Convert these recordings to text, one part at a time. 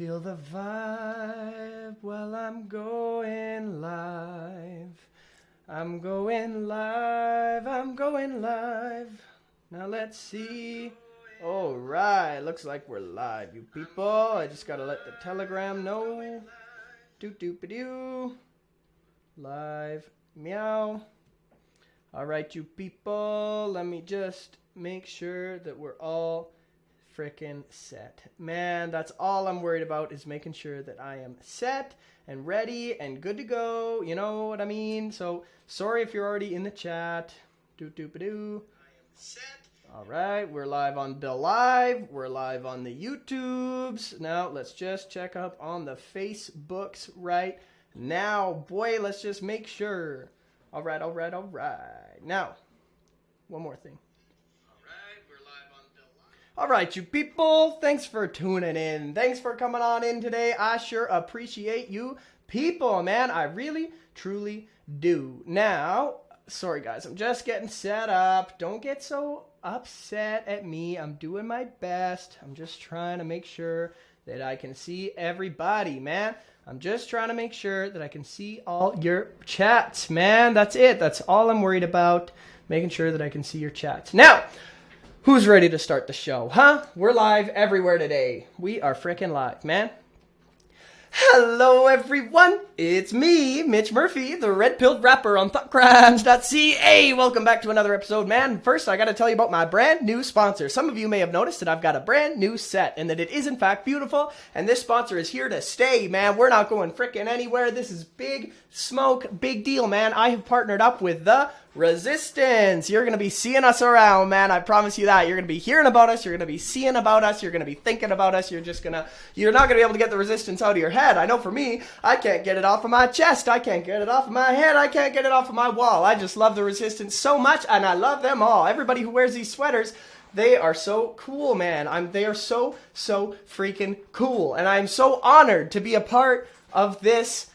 Feel the vibe while I'm going live. I'm going live, I'm going live. Now let's see. All right, looks like we're live, you people. I just gotta let the Telegram know. Doo-doo-ba-doo. Live, meow. All right, you people, let me just make sure that we're all freaking set. Man, that's all I'm worried about, is making sure that I am set and ready and good to go. You know what I mean? So sorry if you're already in the chat. Doo-doo-ba-doo. I am set. All right, we're live on the live. We're live on the YouTubes. Now let's just check up on the Facebooks right now. Boy, let's just make sure. All right. Now, one more thing. All right, you people, thanks for tuning in. Thanks for coming on in today. I sure appreciate you people, man. I really, truly do. Now, sorry guys, I'm just getting set up. Don't get so upset at me. I'm doing my best. I'm just trying to make sure that I can see everybody, man. I'm just trying to make sure that I can see all your chats, man. That's it. That's all I'm worried about, making sure that I can see your chats. Now, who's ready to start the show, huh? We're live everywhere today. We are freaking live, man. Hello, everyone. It's me, Mitch Murphy, the red-pilled rapper on thoughtcrimes.ca. Welcome back to another episode, man. First, I got to tell you about my brand new sponsor. Some of you may have noticed that I've got a brand new set and that it is, in fact, beautiful. And this sponsor is here to stay, man. We're not going freaking anywhere. This is big smoke, big deal, man. I have partnered up with the Resistance. You're going to be seeing us around, man. I promise you that. You're going to be hearing about us. You're going to be seeing about us. You're going to be thinking about us. You're not going to be able to get the Resistance out of your head. I know for me, I can't get it off of my chest. I can't get it off of my head. I can't get it off of my wall. I just love the Resistance so much, and I love them all. Everybody who wears these sweaters, they are so cool, man. They are so freaking cool. And I'm so honored to be a part of this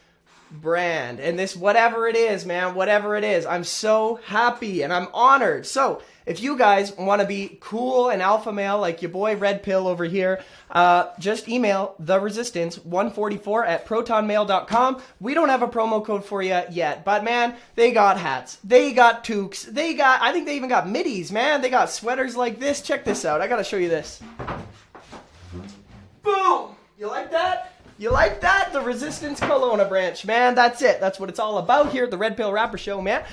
brand and this, whatever it is, man, whatever it is. I'm so happy and I'm honored. So if you guys want to be cool and alpha male like your boy Redpill over here, just email the Resistance 144 at protonmail.com. We don't have a promo code for you yet, but man, they got hats, they got toques, I think they even got middies, man. They got sweaters like this. Check this out. I gotta show you this. Boom! You like that? You like that? The Resistance Kelowna branch, man. That's it. That's what it's all about here at the Red Pill Rapper Show, man.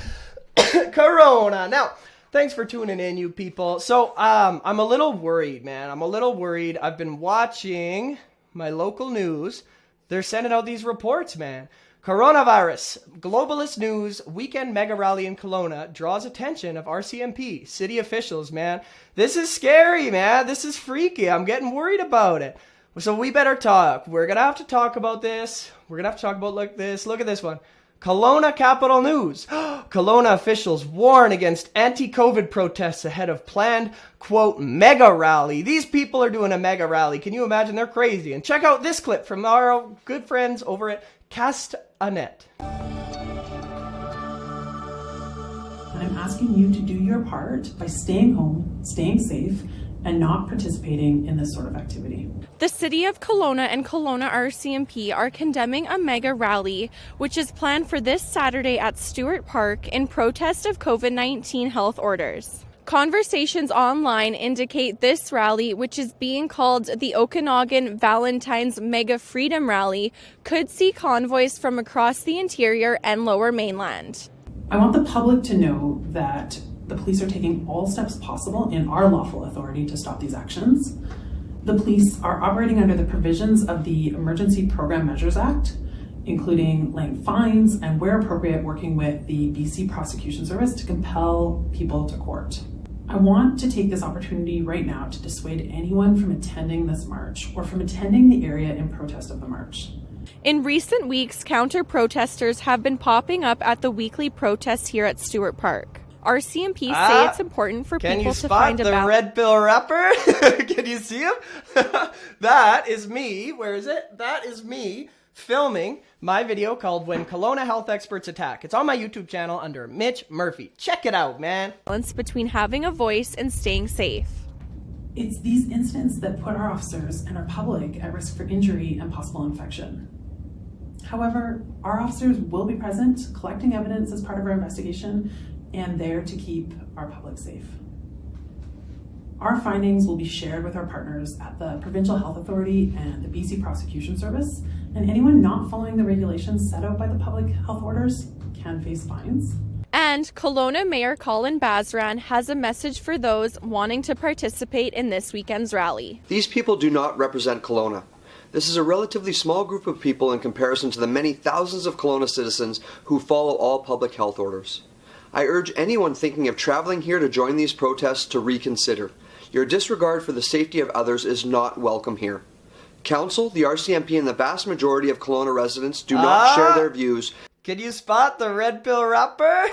Corona. Now, thanks for tuning in, you people. So, I'm a little worried, man. I'm a little worried. I've been watching my local news. They're sending out these reports, man. Coronavirus. Globalist news. Weekend mega rally in Kelowna draws attention of RCMP. City officials, man. This is scary, man. This is freaky. I'm getting worried about it. So we better talk. We're going to have to talk about this. We're going to have to talk about Look at this one. Kelowna Capital News. Kelowna officials warn against anti-COVID protests ahead of planned, quote, mega rally. These people are doing a mega rally. Can you imagine? They're crazy. And check out this clip from our good friends over at Castanet. I'm asking you to do your part by staying home, staying safe, and not participating in this sort of activity. The City of Kelowna and Kelowna RCMP are condemning a mega rally, which is planned for this Saturday at Stewart Park in protest of COVID-19 health orders. Conversations online indicate this rally, which is being called the Okanagan Valentine's Mega Freedom Rally, could see convoys from across the interior and Lower Mainland. I want the public to know that the police are taking all steps possible in our lawful authority to stop these actions. The police are operating under the provisions of the Emergency Program Measures Act, including laying fines and, where appropriate, working with the BC Prosecution Service to compel people to court. I want to take this opportunity right now to dissuade anyone from attending this march or from attending the area in protest of the march. In recent weeks, counter-protesters have been popping up at the weekly protests here at Stewart Park. RCMP say it's important for people to find a balance. Can you spot the red pill rapper? Can you see him? That is me. Where is it? That is me filming my video called When Kelowna Health Experts Attack. It's on my YouTube channel under Mitch Murphy. Check it out, man. Balance between having a voice and staying safe. It's these incidents that put our officers and our public at risk for injury and possible infection. However, our officers will be present, collecting evidence as part of our investigation, and there to keep our public safe. Our findings will be shared with our partners at the Provincial Health Authority and the BC Prosecution Service, and anyone not following the regulations set out by the public health orders can face fines. And Kelowna Mayor Colin Basran has a message for those wanting to participate in this weekend's rally. These people do not represent Kelowna. This is a relatively small group of people in comparison to the many thousands of Kelowna citizens who follow all public health orders. I urge anyone thinking of traveling here to join these protests to reconsider. Your disregard for the safety of others is not welcome here. Council, the RCMP, and the vast majority of Kelowna residents do not share their views. Can you spot the Redpill rapper?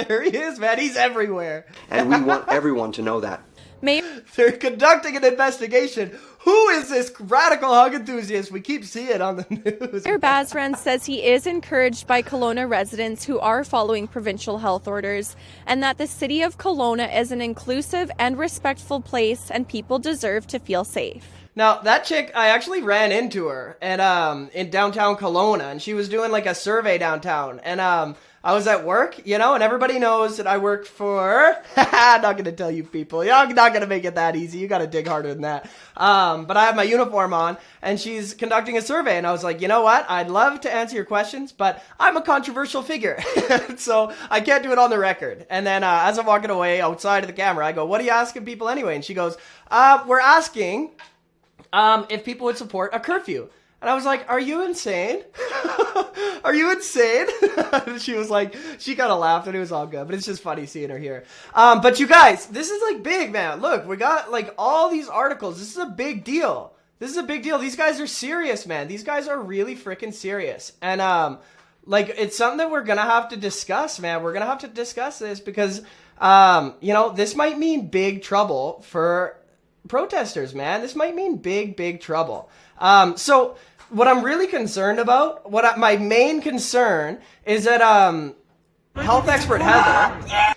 There he is, man. He's everywhere. And we want everyone to know that. They're conducting an investigation. Who is this radical hug enthusiast we keep seeing on the news? Mayor Basran says he is encouraged by Kelowna residents who are following provincial health orders, and that the city of Kelowna is an inclusive and respectful place and people deserve to feel safe. Now, that chick, I actually ran into her at in downtown Kelowna, and she was doing like a survey downtown. And I was at work, you know, and everybody knows that I work for, I'm not going to tell you people, you're not going to make it that easy, you got to dig harder than that. But I have my uniform on, and she's conducting a survey, and I was like, you know what, I'd love to answer your questions, but I'm a controversial figure, so I can't do it on the record. And then as I'm walking away outside of the camera, I go, what are you asking people anyway? And she goes, we're asking if people would support a curfew. And I was like, are you insane? Are you insane? She was like, she kind of laughed and it was all good, but it's just funny seeing her here. But you guys, this is like big, man. Look, we got like all these articles. This is a big deal. This is a big deal. These guys are serious, man. These guys are really freaking serious. And like, it's something that we're going to have to discuss, man. We're going to have to discuss this because, you know, this might mean big trouble for protesters, man. This might mean big trouble. So what I'm really concerned about, my main concern is that health expert Heather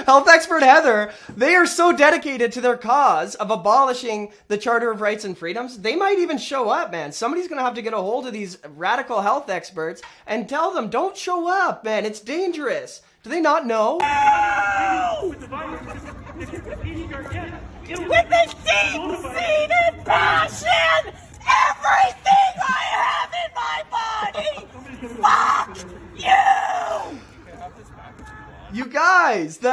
health expert Heather, they are so dedicated to their cause of abolishing the Charter of Rights and Freedoms, they might even show up, man. Somebody's gonna have to get a hold of these radical health experts and tell them, don't show up, man, it's dangerous. Do they not know? With a deep-seated passion, everything I have in my body, fuck you! You guys, the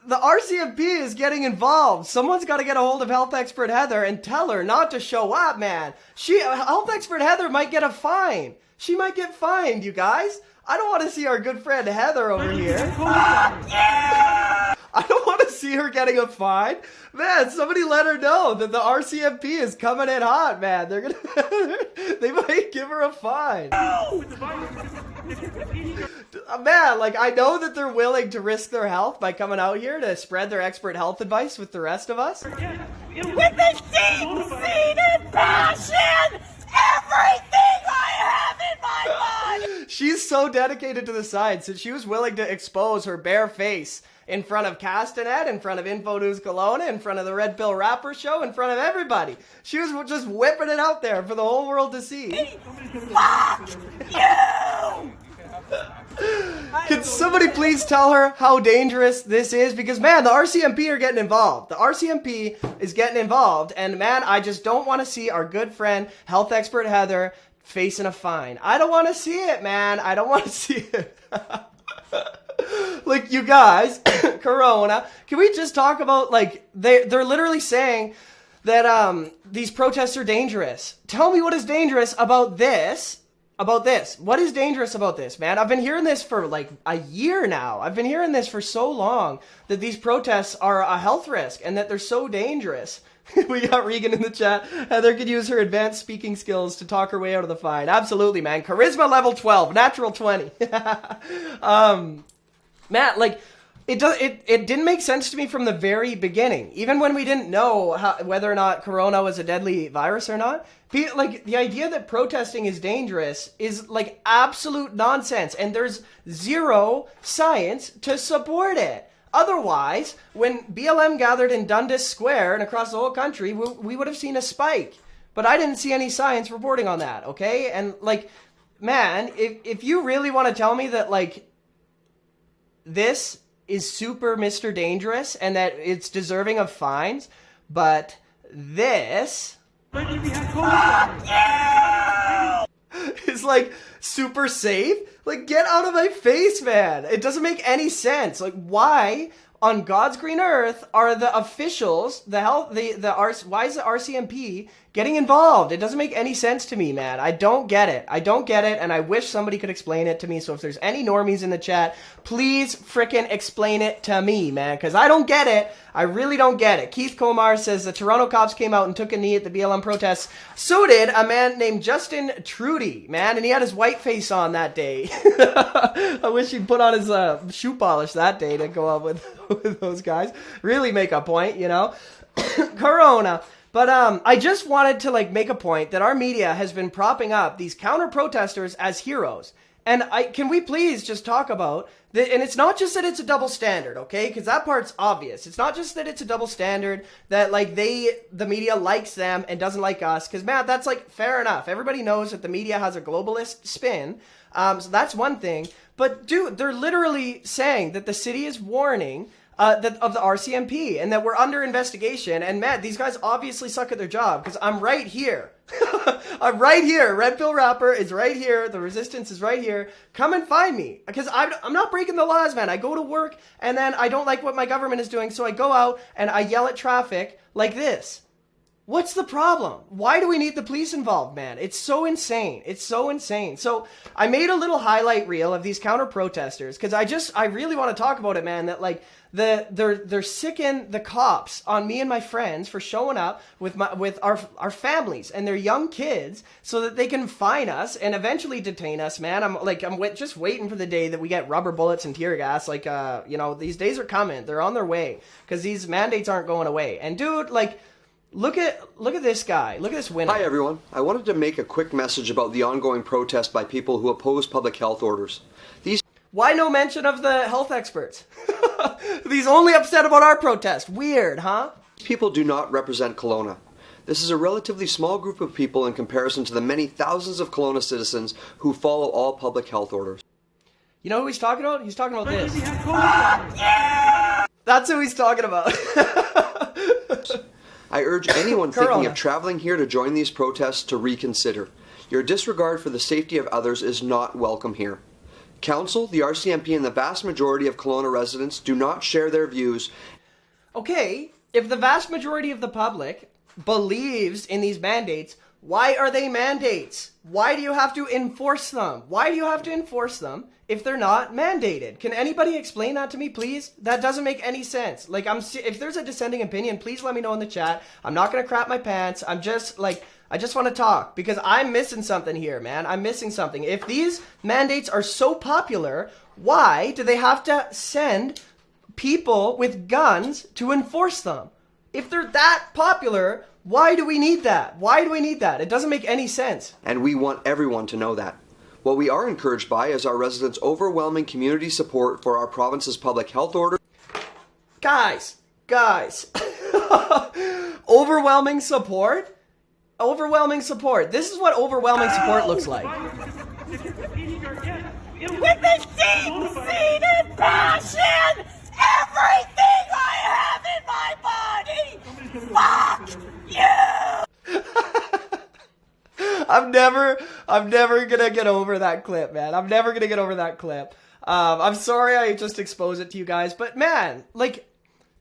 RCMP is getting involved. Someone's got to get a hold of health expert Heather and tell her not to show up, man. Health expert Heather might get a fine. She might get fined, you guys. I don't want to see our good friend Heather over here. Fuck you! I don't want to see her getting a fine. Man, somebody let her know that the RCMP is coming in hot, man. They're gonna they might give her a fine. Man, like, I know that they're willing to risk their health by coming out here to spread their expert health advice with the rest of us. With a deep-seated passion, everything I have in my body. She's so dedicated to the science that she was willing to expose her bare face in front of Castanet, in front of Info News Kelowna, in front of the Redpill Rapper Show, in front of everybody. She was just whipping it out there for the whole world to see. Fuck you! Can somebody please tell her how dangerous this is? Because, man, the RCMP are getting involved. The RCMP is getting involved. And, man, I just don't want to see our good friend, health expert Heather, facing a fine. I don't want to see it, man. I don't want to see it. Like, you guys, Corona, can we just talk about, like, they're literally saying that these protests are dangerous. Tell me what is dangerous about this. What is dangerous about this, man? I've been hearing this for like a year now. I've been hearing this for so long that these protests are a health risk and that they're so dangerous. We got Regan in the chat. Heather could use her advanced speaking skills to talk her way out of the fine. Absolutely, man. Charisma level 12, natural 20. Matt, like, it didn't make sense to me from the very beginning. Even when we didn't know whether or not Corona was a deadly virus or not. Like, the idea that protesting is dangerous is, like, absolute nonsense. And there's zero science to support it. Otherwise, when BLM gathered in Dundas Square and across the whole country, we would have seen a spike. But I didn't see any science reporting on that, okay? And, like, man, if you really want to tell me that, like, this is super Mr. Dangerous and that it's deserving of fines, but this is, like, super safe, like, get out of my face, man. It doesn't make any sense. Like, why on God's green earth are the officials, why is the RCMP getting involved? It doesn't make any sense to me, man. I don't get it. I don't get it, and I wish somebody could explain it to me. So if there's any normies in the chat, please frickin' explain it to me, man, because I don't get it. I really don't get it. Keith Komar says the Toronto cops came out and took a knee at the BLM protests. So did a man named Justin Trudy, man, and he had his white face on that day. I wish he'd put on his shoe polish that day to go out with those guys. Really make a point, you know? Corona. But I just wanted to, like, make a point that our media has been propping up these counter-protesters as heroes. And can we please just talk about that? And it's not just that it's a double standard, okay? Because that part's obvious. It's not just that it's a double standard that, like, the media likes them and doesn't like us. Because, man, that's, like, fair enough. Everybody knows that the media has a globalist spin. So that's one thing. But, dude, they're literally saying that the city is warning of the RCMP and that we're under investigation. And man, these guys obviously suck at their job because I'm right here. I'm right here. Redpill rapper is right here. The resistance is right here. Come and find me because I'm not breaking the laws, man. I go to work and then I don't like what my government is doing. So I go out and I yell at traffic like this. What's the problem? Why do we need the police involved, man? It's so insane. It's so insane. So I made a little highlight reel of these counter protesters because I really want to talk about it, man. That, like, they're sicking the cops on me and my friends for showing up with our families and their young kids so that they can fine us and eventually detain us, man. I'm just waiting for the day that we get rubber bullets and tear gas. Like, you know, these days are coming. They're on their way because these mandates aren't going away. And dude, like, look at this guy. Look at this winner. Hi everyone. I wanted to make a quick message about the ongoing protest by people who oppose public health orders. Why no mention of the health experts? These only upset about our protest. Weird, huh? People do not represent Kelowna. This is a relatively small group of people in comparison to the many thousands of Kelowna citizens who follow all public health orders. You know who he's talking about? He's talking about this. That's who he's talking about. I urge anyone thinking of traveling here to join these protests to reconsider. Your disregard for the safety of others is not welcome here. Council, the RCMP, and the vast majority of Kelowna residents do not share their views. Okay, if the vast majority of the public believes in these mandates, why are they mandates? Why do you have to enforce them? Why do you have to enforce them if they're not mandated? Can anybody explain that to me, please? That doesn't make any sense. Like, if there's a dissenting opinion, please let me know in the chat. I'm not gonna crap my pants. I'm just, like, I just want to talk because I'm missing something here, man. I'm missing something. If these mandates are so popular, why do they have to send people with guns to enforce them? If they're that popular, why do we need that? Why do we need that? It doesn't make any sense. And we want everyone to know that. What we are encouraged by is our residents' overwhelming community support for our province's public health order. Guys. Overwhelming support? Overwhelming support. This is what overwhelming support looks like. With a deep-seated passion, everything I have in my body, fuck you! I'm never gonna get over that clip, man. I'm never gonna get over that clip. I'm sorry I just exposed it to you guys, but man, like,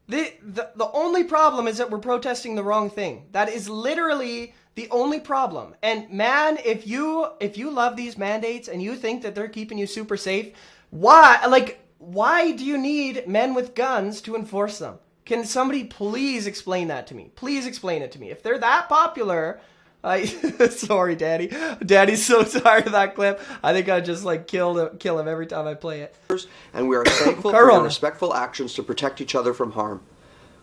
the only problem is that we're protesting the wrong thing. That is literally the only problem. And man, if you love these mandates and you think that they're keeping you super safe, why do you need men with guns to enforce them? Can somebody please explain that to me? Please explain it to me. If they're that popular, sorry, Daddy. Daddy's so tired of that clip. I think I just, like, kill him every time I play it. And we are thankful for your respectful actions to protect each other from harm.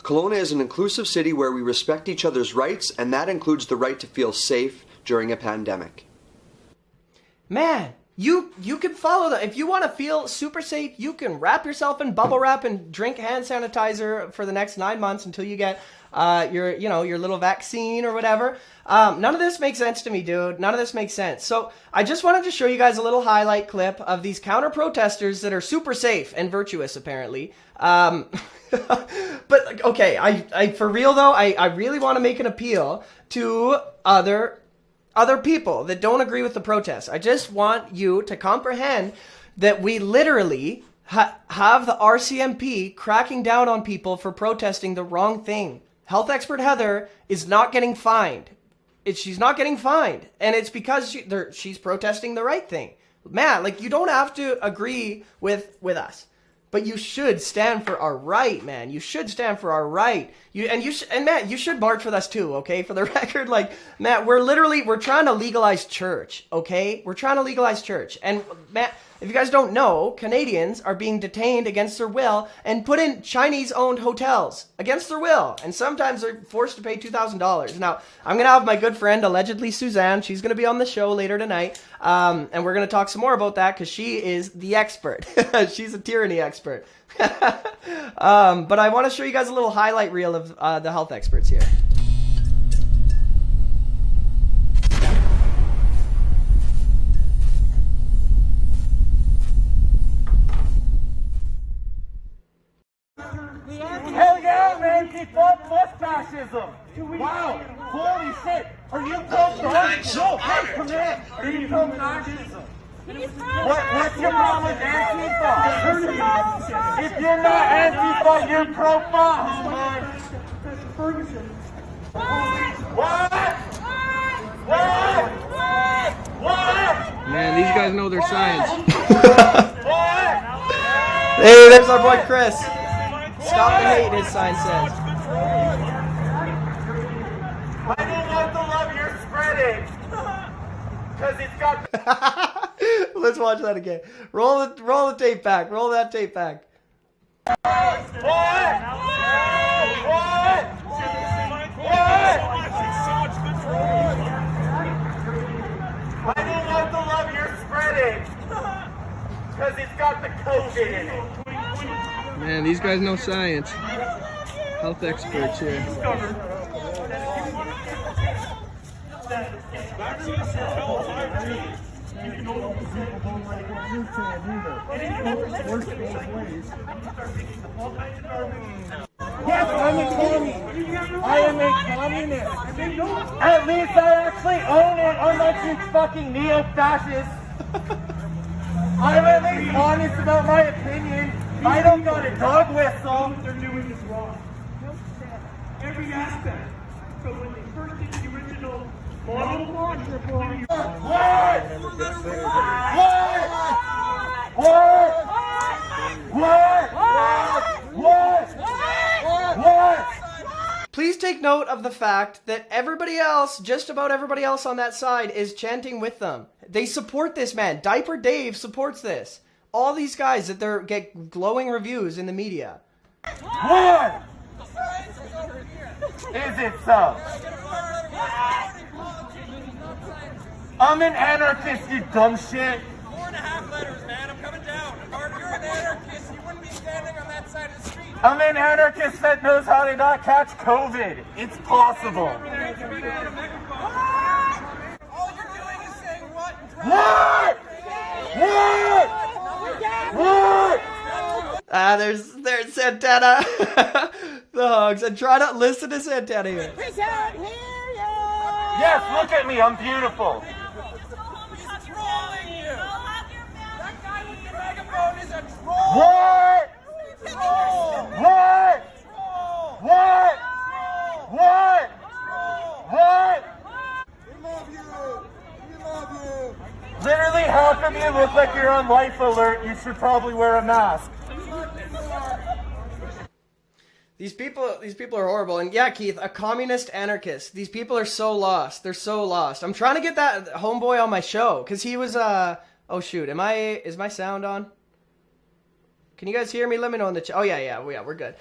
Kelowna is an inclusive city where we respect each other's rights, and that includes the right to feel safe during a pandemic. Man, You can follow that. If you want to feel super safe, you can wrap yourself in bubble wrap and drink hand sanitizer for the next 9 months until you get your little vaccine or whatever. None of this makes sense to me, dude. None of this makes sense. So I just wanted to show you guys a little highlight clip of these counter protesters that are super safe and virtuous, apparently. But okay, I for real though, I really want to make an appeal to other people that don't agree with the protests. I just want you to comprehend that we literally have the RCMP cracking down on people for protesting the wrong thing. Health expert Heather is not getting fined. She's not getting fined. And it's because she's protesting the right thing. Man, like, you don't have to agree with us. But you should stand for our right, man. You should stand for our right. And Matt, you should march with us too, okay? For the record, like, Matt, we're trying to legalize church, okay? We're trying to legalize church. And Matt, if you guys don't know, Canadians are being detained against their will and put in Chinese-owned hotels against their will. And sometimes they're forced to pay $2,000. Now, I'm going to have my good friend, allegedly Suzanne. She's going to be on the show later tonight. And we're going to talk some more about that because she is the expert. She's a tyranny expert. But I want to show you guys a little highlight reel of the health experts here. Hell yeah, man! Keep up fascism! Wow! Holy shit! Are you pro-fascism? No, hey, come here! Are you pro-fascism? What's your problem with Antifa? If you're not Antifa, you're pro-fascist! What? Man, these guys know their science. What? Hey, there's our boy Chris. Stop the hate, his sign says. I don't want the love you're spreading. Because it's got... Let's watch that again. Roll the tape back. Roll that tape back. What? I don't want the love you're spreading. Because it's got the COVID in it. Man, these guys know science. Health experts here. Yes, I'm a communist. I am a communist. At least I actually own it, unlike you fucking neo-fascists. I'm at least honest about my opinion. I don't got a dog whistle. What they're doing is wrong. Every aspect. So when they first did the original model, What? Please take note of the fact that everybody else, just about everybody else on that side, is chanting with them. They support this man. Diaper Dave supports this. All these guys that get glowing reviews in the media. What? Is it so? I'm an anarchist, you dumb shit. 4.5 letters, man. I'm coming down. If you're an anarchist, you wouldn't be standing on that side of the street. I'm an anarchist that knows how to not catch COVID. It's possible. All you're doing is saying what? What? What? There's Santana. The hogs. And try not listen to Santana here. Yes, look at me. I'm beautiful. He's trolling you. That guy with the megaphone is a troll. What? Troll. What? Troll. What? What? What? We love you. We love you. Literally half of you look like you're on life alert. You should probably wear a mask. These people are horrible. And yeah, Keith, a communist anarchist. These people are so lost. They're so lost. I'm trying to get that homeboy on my show because he was oh shoot, is my sound on? Can you guys hear me? Let me know in the chat. Oh, yeah, we're good.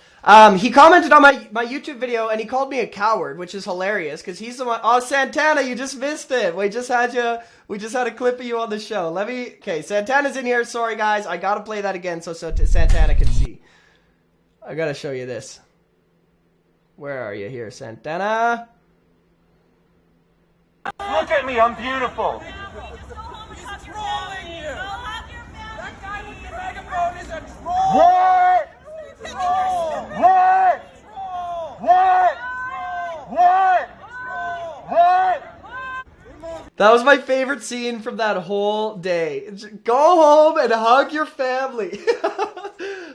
He commented on my YouTube video, and he called me a coward, which is hilarious, because he's the one... Oh, Santana, you just missed it. We just had a clip of you on the show. Okay, Santana's in here. Sorry, guys. I gotta play that again so Santana can see. I gotta show you this. Where are you here, Santana? Look at me, I'm beautiful. He's trolling you. That guy with the megaphone is a troll. What? Troll. What? Troll. What? What? What? That was my favorite scene from that whole day. Go home and hug your family.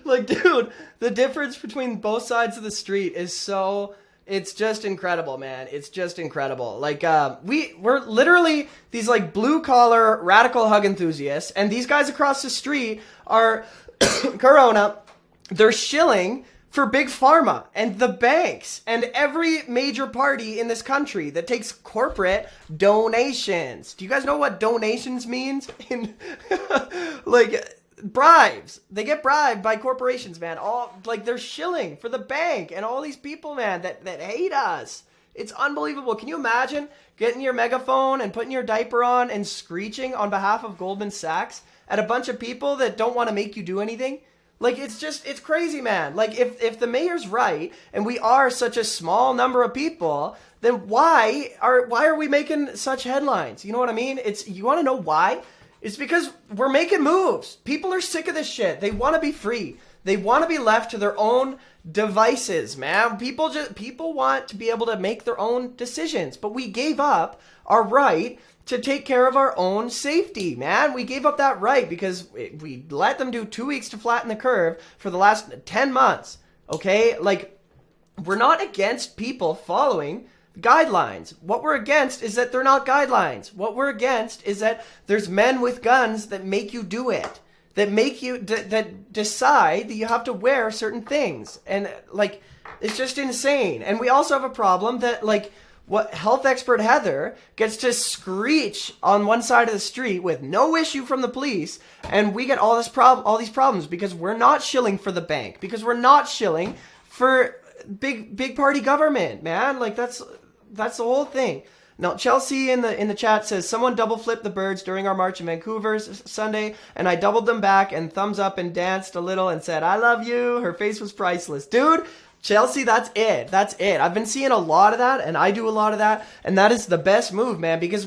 Like, dude, the difference between both sides of the street is so... It's just incredible, man. It's just incredible. Like, we're literally these, like, blue-collar radical hug enthusiasts, and these guys across the street are Corona. They're shilling for Big Pharma and the banks and every major party in this country that takes corporate donations. Do you guys know what donations means? Like, bribes. They get bribed by corporations, man. They're shilling for the bank and all these people, man, that hate us. It's unbelievable. Can you imagine getting your megaphone and putting your diaper on and screeching on behalf of Goldman Sachs at a bunch of people that don't want to make you do anything? Like, it's crazy, man. Like, if the mayor's right and we are such a small number of people, then why are we making such headlines? You know what I mean? You want to know why? It's because we're making moves. People are sick of this shit. They want to be free. They want to be left to their own devices, man. People want to be able to make their own decisions, but we gave up our right to take care of our own safety, man. We gave up that right because we let them do 2 weeks to flatten the curve for the last 10 months, okay? Like, we're not against people following guidelines. What we're against is that they're not guidelines. What we're against is that there's men with guns that make you do it, that make you, that decide that you have to wear certain things. And, like, it's just insane. And we also have a problem that, like, what health expert Heather gets to screech on one side of the street with no issue from the police, and we get all these problems because we're not shilling for the bank, because we're not shilling for big party government, man. Like, that's the whole thing. Now, Chelsea in the chat says, someone double flipped the birds during our march in Vancouver Sunday, and I doubled them back and thumbs up and danced a little and said, I love you. Her face was priceless. Dude, Chelsea, that's it. That's it. I've been seeing a lot of that, and I do a lot of that, and that is the best move, man, because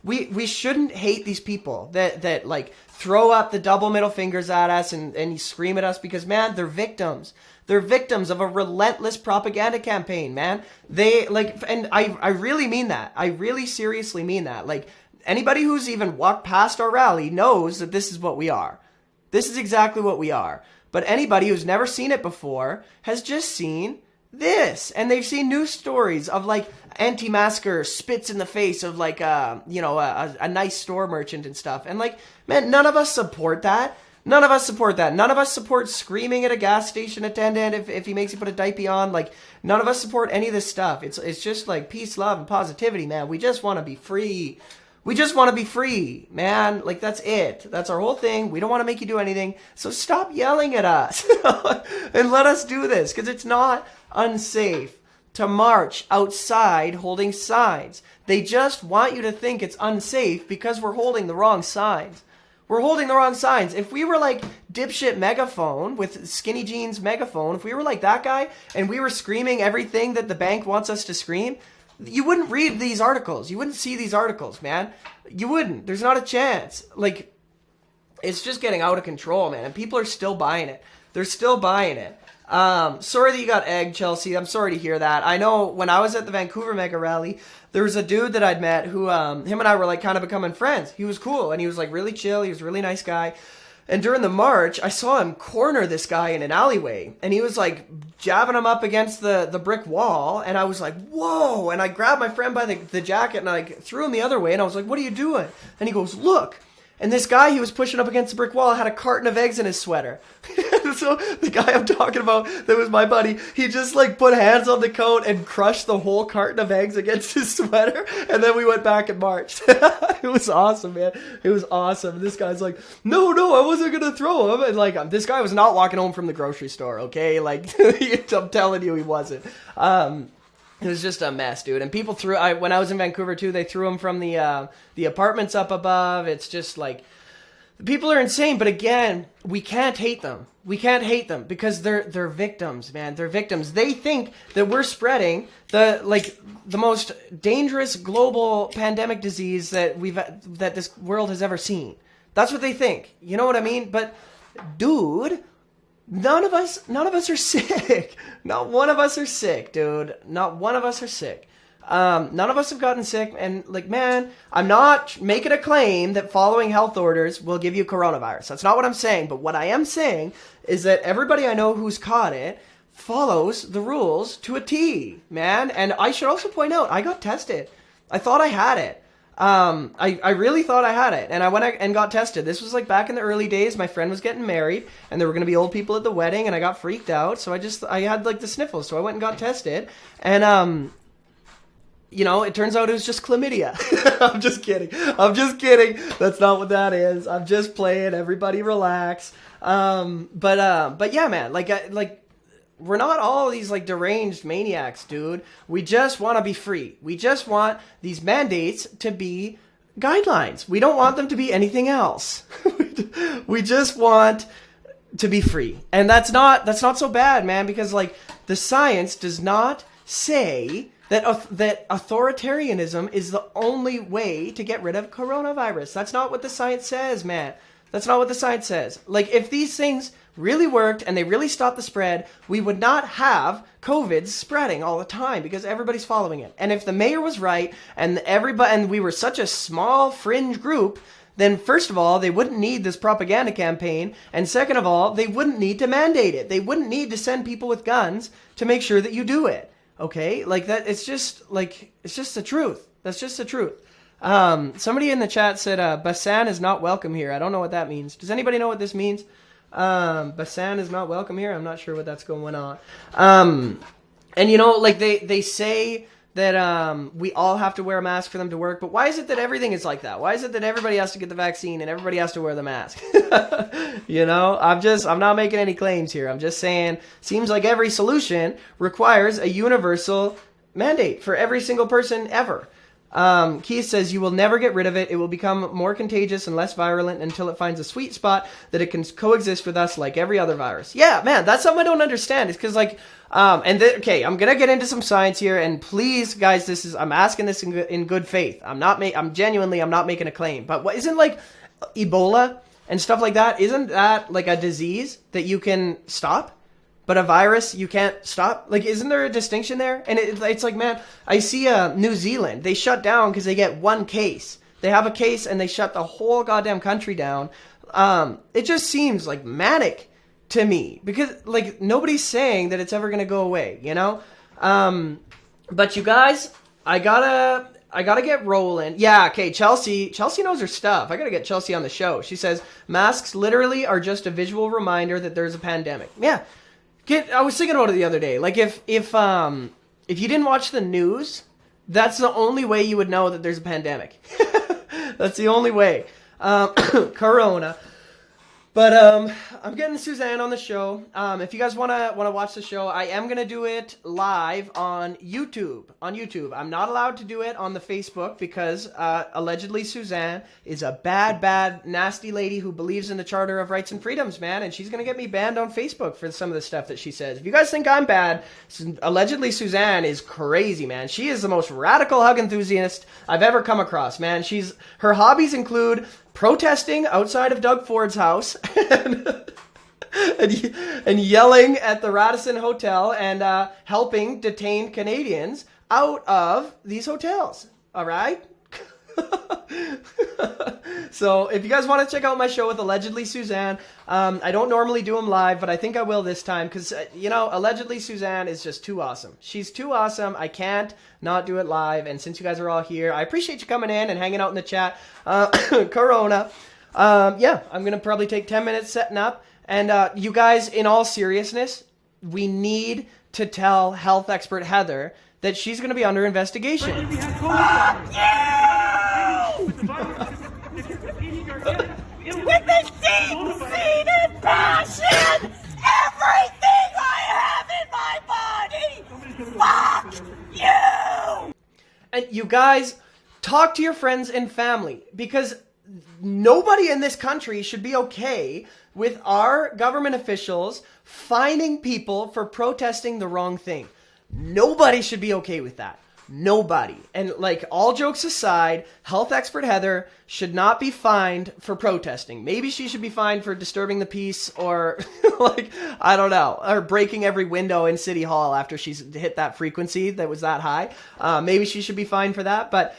we shouldn't hate these people that like throw up the double middle fingers at us and scream at us because, man, they're victims. They're victims of a relentless propaganda campaign, man. They, like, and I really mean that. I really seriously mean that. Like, anybody who's even walked past our rally knows that this is what we are. This is exactly what we are. But anybody who's never seen it before has just seen this. And they've seen news stories of, like, anti-masker spits in the face of, like, a nice store merchant and stuff. And, like, man, none of us support that. None of us support that. None of us support screaming at a gas station attendant if he makes you put a diaper on. Like, none of us support any of this stuff. It's just, like, peace, love, and positivity, man. We just want to be free. We just want to be free, man. Like, that's it. That's our whole thing. We don't want to make you do anything. So stop yelling at us and let us do this, because it's not unsafe to march outside holding signs. They just want you to think it's unsafe because we're holding the wrong signs. We're holding the wrong signs. If we were like dipshit Megaphone with skinny jeans Megaphone, if we were like that guy and we were screaming everything that the bank wants us to scream, you wouldn't read these articles. You wouldn't see these articles, man. You wouldn't. There's not a chance. Like, it's just getting out of control, man. And people are still buying it. They're still buying it. Sorry that you got egged, Chelsea. I'm sorry to hear that. I know when I was at the Vancouver Mega Rally, there was a dude that I'd met who, him and I were like kind of becoming friends. He was cool and he was like really chill. He was a really nice guy. And during the march, I saw him corner this guy in an alleyway, and he was like jabbing him up against the brick wall, and I was like, whoa, and I grabbed my friend by the jacket and I threw him the other way, and I was like, what are you doing? And he goes, look. And this guy, he was pushing up against the brick wall, had a carton of eggs in his sweater. So the guy I'm talking about, that was my buddy, he just like put hands on the coat and crushed the whole carton of eggs against his sweater. And then we went back and marched. It was awesome, man. It was awesome. And this guy's like, no, I wasn't going to throw him. And like, this guy was not walking home from the grocery store, okay? Like, I'm telling you, he wasn't. It was just a mess, dude. And people when I was in Vancouver too, they threw them from the apartments up above. It's just like, people are insane. But again, we can't hate them. We can't hate them because they're victims, man. They're victims. They think that we're spreading the most dangerous global pandemic disease that this world has ever seen. That's what they think. You know what I mean? But dude, none of us are sick. Not one of us are sick, dude. Not one of us are sick. None of us have gotten sick. And like, man, I'm not making a claim that following health orders will give you coronavirus. That's not what I'm saying. But what I am saying is that everybody I know who's caught it follows the rules to a T, man. And I should also point out, I got tested. I thought I had it. I really thought I had it, and I went and got tested. This was like back in the early days. My friend was getting married, and there were going to be old people at the wedding, and I got freaked out. So I had like the sniffles, so I went and got tested, and it turns out it was just chlamydia. I'm just kidding. That's not what that is. I'm just playing. Everybody relax. But yeah, man, like. We're not all these like deranged maniacs, dude. We just want to be free. We just want these mandates to be guidelines. We don't want them to be anything else. We just want to be free. And that's not so bad, man, because like the science does not say that authoritarianism is the only way to get rid of coronavirus. That's not what the science says, man. That's not what the science says. Like, if these things really worked and they really stopped the spread, we would not have COVID spreading all the time because everybody's following it. And if the mayor was right and we were such a small fringe group, then first of all, they wouldn't need this propaganda campaign. And second of all, they wouldn't need to mandate it. They wouldn't need to send people with guns to make sure that you do it. Okay? Like that, it's just the truth. That's just the truth. Somebody in the chat said, Basran is not welcome here. I don't know what that means. Does anybody know what this means? Basran is not welcome here. I'm not sure what that's going on. And like they say that, we all have to wear a mask for them to work, but why is it that everything is like that? Why is it that everybody has to get the vaccine and everybody has to wear the mask? I'm not making any claims here. I'm just saying, seems like every solution requires a universal mandate for every single person ever. Keith says, you will never get rid of it. It will become more contagious and less virulent until it finds a sweet spot that it can coexist with us like every other virus. Yeah, man, that's something I don't understand. It's because like, okay, I'm gonna get into some science here, and please, guys, I'm asking this in good faith. I'm not making a claim, but what isn't like Ebola and stuff like that? Isn't that like a disease that you can stop? But a virus, you can't stop? Like, isn't there a distinction there? And it's like, man, I see New Zealand. They shut down because they get one case. They have a case and they shut the whole goddamn country down. It just seems like manic to me. Because, like, nobody's saying that it's ever going to go away, you know? But you guys, I gotta get rolling. Yeah, okay, Chelsea knows her stuff. I gotta get Chelsea on the show. She says, masks literally are just a visual reminder that there's a pandemic. Yeah. I was thinking about it the other day. Like, if you didn't watch the news, that's the only way you would know that there's a pandemic. That's the only way. Corona. But I'm getting Suzanne on the show. If you guys wanna watch the show, I am gonna do it live on YouTube. I'm not allowed to do it on the Facebook because allegedly Suzanne is a bad, nasty lady who believes in the Charter of Rights and Freedoms, man, and she's gonna get me banned on Facebook for some of the stuff that she says. If you guys think I'm bad, allegedly Suzanne is crazy, man. She is the most radical hug enthusiast I've ever come across, man. Her hobbies include protesting outside of Doug Ford's house and yelling at the Radisson Hotel and helping detained Canadians out of these hotels. All right? So if you guys want to check out my show with allegedly Suzanne, I don't normally do them live, but I think I will this time because, allegedly Suzanne is just too awesome. She's too awesome. I can't not do it live. And since you guys are all here, I appreciate you coming in and hanging out in the chat. Corona. yeah, I'm going to probably take 10 minutes setting up. And you guys, in all seriousness, we need to tell health expert Heather that she's going to be under investigation. With the deep-seated passion, everything I have in my body, fuck you! And you guys, talk to your friends and family, because nobody in this country should be okay with our government officials fining people for protesting the wrong thing. Nobody should be okay with that. Nobody. And like, all jokes aside, health expert Heather should not be fined for protesting. Maybe she should be fined for disturbing the peace, or like, I don't know, or breaking every window in City Hall after she's hit that frequency that was that high. Maybe she should be fined for that, but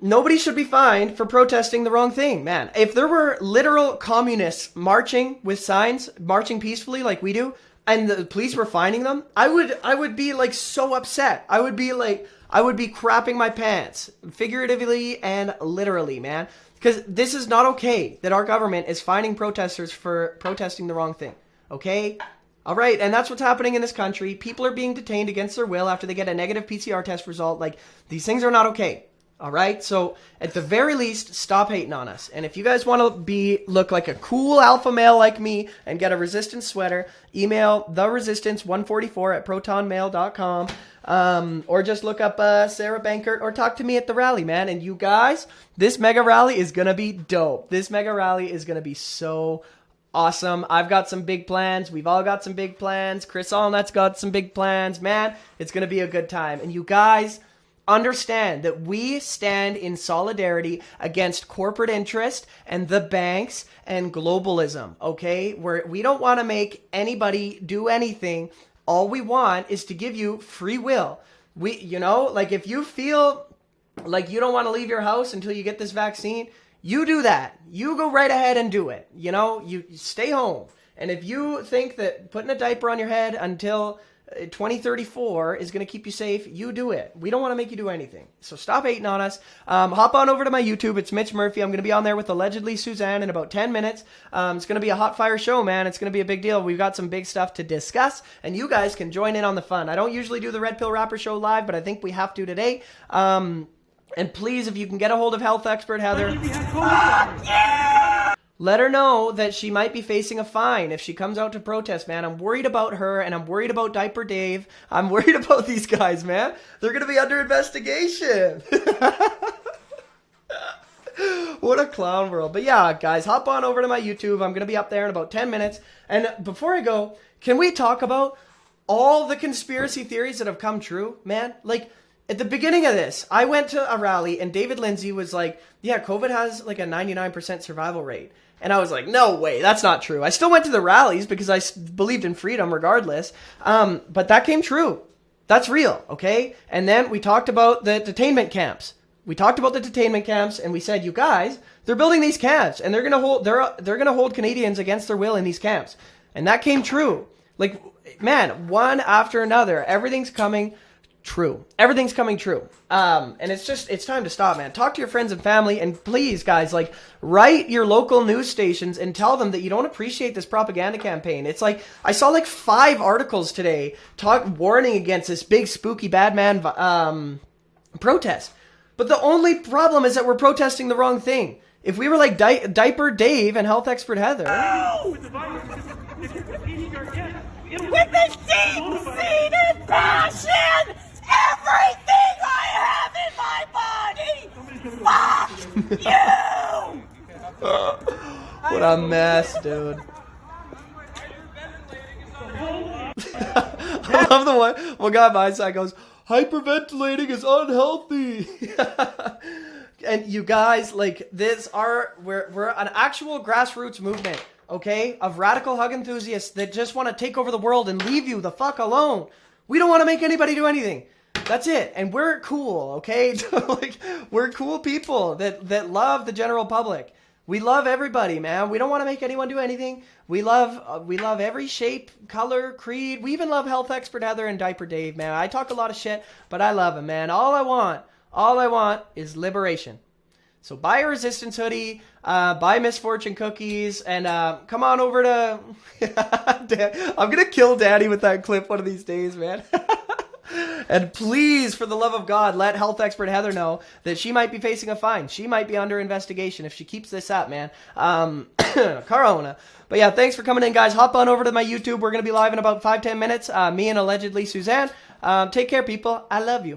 nobody should be fined for protesting the wrong thing, man. If there were literal communists marching with signs, marching peacefully like we do, and the police were fining them, I would be like so upset. I would be crapping my pants, figuratively and literally, man. Because this is not okay that our government is fining protesters for protesting the wrong thing. Okay? All right, and that's what's happening in this country. People are being detained against their will after they get a negative PCR test result. Like, these things are not okay. All right, so at the very least, stop hating on us. And if you guys want to look like a cool alpha male like me and get a resistance sweater, email theresistance144@protonmail.com, or just look up Sarah Bankert, or talk to me at the rally, man. And you guys, this mega rally is gonna be dope. This mega rally is gonna be so awesome. I've got some big plans. We've all got some big plans. Chris Allnut's got some big plans, man. It's gonna be a good time. And you guys, understand that we stand in solidarity against corporate interest and the banks and globalism, okay? We don't want to make anybody do anything. All we want is to give you free will. Like, if you feel like you don't want to leave your house until you get this vaccine, you do that. You go right ahead and do it. You stay home. And if you think that putting a diaper on your head until 2034 is going to keep you safe, you do it. We don't want to make you do anything. So stop hating on us. Hop on over to my YouTube. It's Mitch Murphy. I'm going to be on there with allegedly Suzanne in about 10 minutes. It's going to be a hot fire show, man. It's going to be a big deal. We've got some big stuff to discuss, and you guys can join in on the fun. I don't usually do the Red Pill Rapper Show live, but I think we have to today. And please, if you can get a hold of health expert Heather, let her know that she might be facing a fine if she comes out to protest, man. I'm worried about her, and I'm worried about Diaper Dave. I'm worried about these guys, man. They're going to be under investigation. What a clown world. But yeah, guys, hop on over to my YouTube. I'm going to be up there in about 10 minutes. And before I go, can we talk about all the conspiracy theories that have come true, man? Like, at the beginning of this, I went to a rally, and David Lindsay was like, yeah, COVID has like a 99% survival rate. And I was like, no way, that's not true. I still went to the rallies because I believed in freedom regardless. But that came true. That's real, okay? And then we talked about the detainment camps. We talked about the detainment camps, and we said, you guys, they're building these camps, and they're gonna hold Canadians against their will in these camps. And that came true. Like, man, one after another, everything's coming true. Everything's coming true. And it's time to stop, man. Talk to your friends and family, and please, guys, like, write your local news stations and tell them that you don't appreciate this propaganda campaign. It's like, I saw like 5 articles today warning against this big spooky bad man protest. But the only problem is that we're protesting the wrong thing. If we were like Diaper Dave and health expert Heather, With the deep-seated passion, everything I have in my body, fuck you! what a mess, dude. I love the one guy on my side goes, hyperventilating is unhealthy. And you guys, like, we're an actual grassroots movement, okay, of radical hug enthusiasts that just want to take over the world and leave you the fuck alone. We don't want to make anybody do anything. That's it. And we're cool, okay? Like, we're cool people that love the general public. We love everybody, man. We don't want to make anyone do anything. We love every shape, color, creed. We even love health expert Heather and Diaper Dave, man. I talk a lot of shit, but I love him, man. All I want is liberation. So buy a resistance hoodie, buy Misfortune cookies, and come on over to... I'm going to kill Daddy with that clip one of these days, man. And please, for the love of God, let health expert Heather know that she might be facing a fine. She might be under investigation if she keeps this up, man. Corona. But yeah, thanks for coming in, guys. Hop on over to my YouTube. We're going to be live in about 5-10 minutes. Me and allegedly Suzanne. Take care, people. I love you.